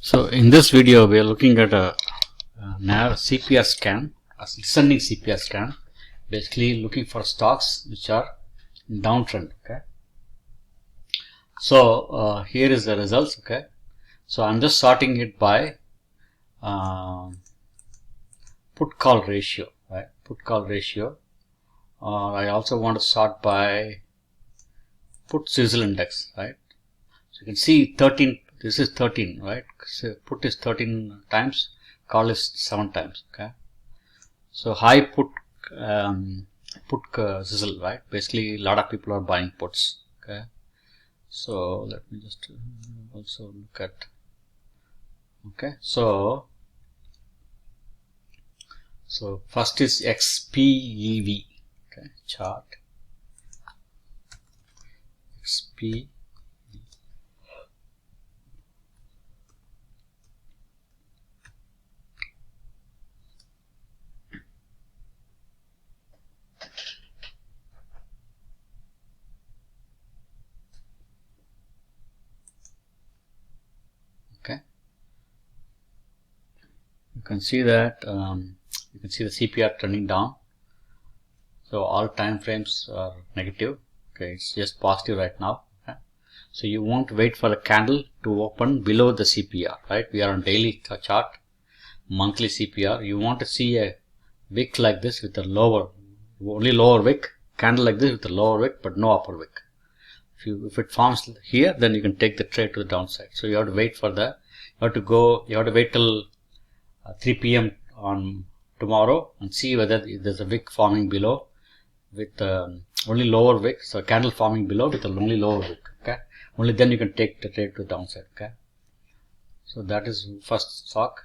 So in this video we are looking at a CPR scan, a descending CPR scan, basically looking for stocks which are in downtrend. Okay, so here is the results. Okay, so I'm just sorting it by put call ratio, right? Put call ratio. I also want to sort by put sizzle index, right? So you can see 13. This is 13, right? So put is 13 times, call is 7 times. Okay, so high put sizzle, right? Basically, a lot of people are buying puts. Okay, so let me just also look at. Okay, so first is XPEV. Okay, chart XP. Okay, you can see that you can see the CPR turning down. So all time frames are negative. Okay, it's just positive right now. Okay, so you won't wait for the candle to open below the CPR, right? We are on daily chart, monthly CPR. You want to see a wick like this with a lower, only lower wick, candle like this with a lower wick but no upper wick. If it forms here, then you can take the trade to the downside. So you have to wait for the, you have to wait till 3 p.m. on tomorrow and see whether there's a wick forming below with only lower wick, so candle forming below with only lower wick. Okay, only then you can take the trade to the downside. Okay, so that is first stock,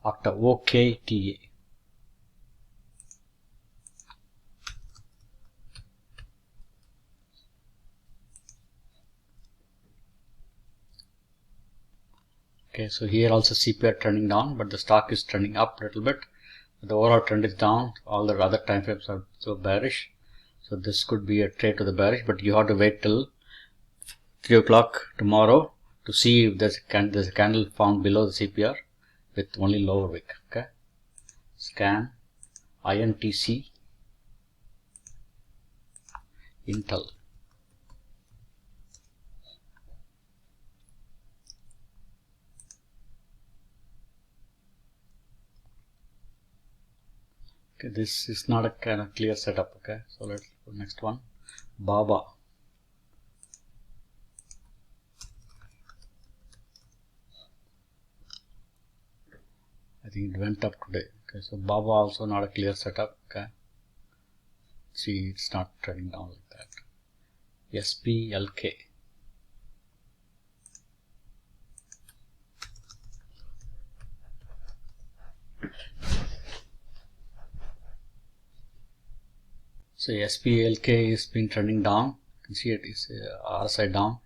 OKTA. Okay, so here also CPR turning down, but the stock is turning up a little bit. The overall trend is down. All the other time frames are so bearish. So this could be a trade to the bearish, but you have to wait till 3 o'clock tomorrow to see if there's a candle found below the CPR with only lower wick. Okay, scan INTC Intel. Okay, this is not a kind of clear setup. Okay, so let's go next one. Baba. I think it went up today. Okay, so Baba also not a clear setup. Okay, see, it's not trending down like that. SPLK. So SPLK is been trending down. You can see it is RSI down.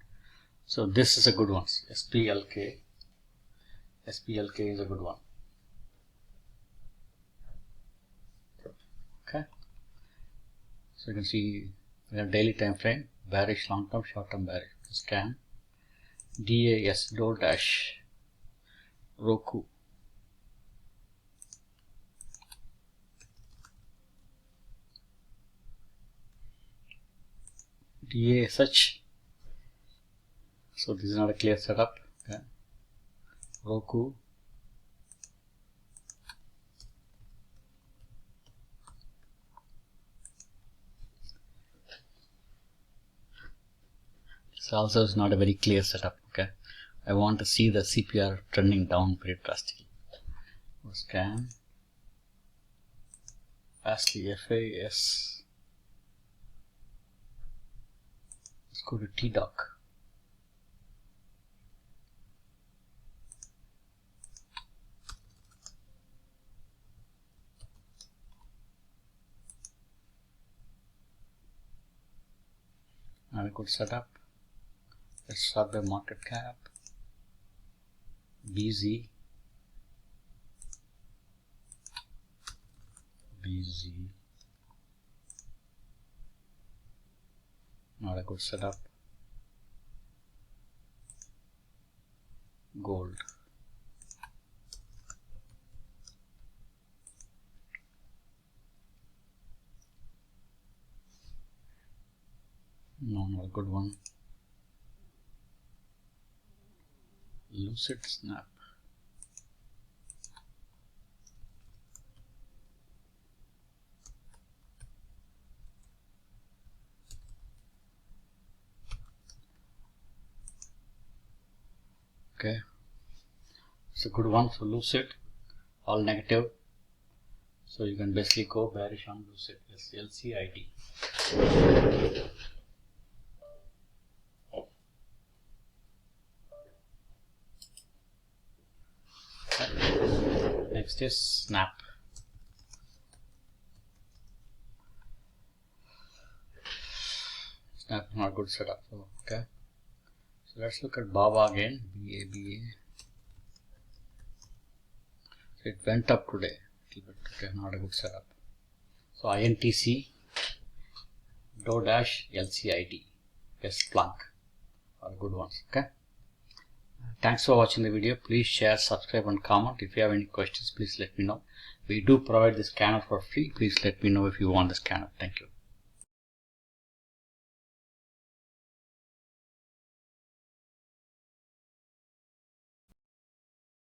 So this is a good one. SPLK is a good one. Okay, so you can see we have daily time frame, bearish long term, short term bearish. Scan DAS dash Roku. DASH. So this is not a clear setup. Okay, Roku. This also is not a very clear setup. Okay, I want to see the CPR trending down pretty drastically. Scan fastly FAS. Let's go to TDoc. Not a good setup. Let's start by market cap. BZ. Not a good setup. gold. No, not a good one. Lucid snap. Okay, it's a good one for Lucid, all negative. So you can basically go bearish on Lucid. Yes, LCID. Okay. Next is Snap. Snap, not good setup. So, okay. So let's look at BABA again. BABA. So it went up today. Okay, not a good setup. So INTC, Dash, LCID, yes, Plank are good ones. Okay. Thanks for watching the video. Please share, subscribe, and comment. If you have any questions, please let me know. We do provide the scanner for free. Please let me know if you want the scanner. Thank you.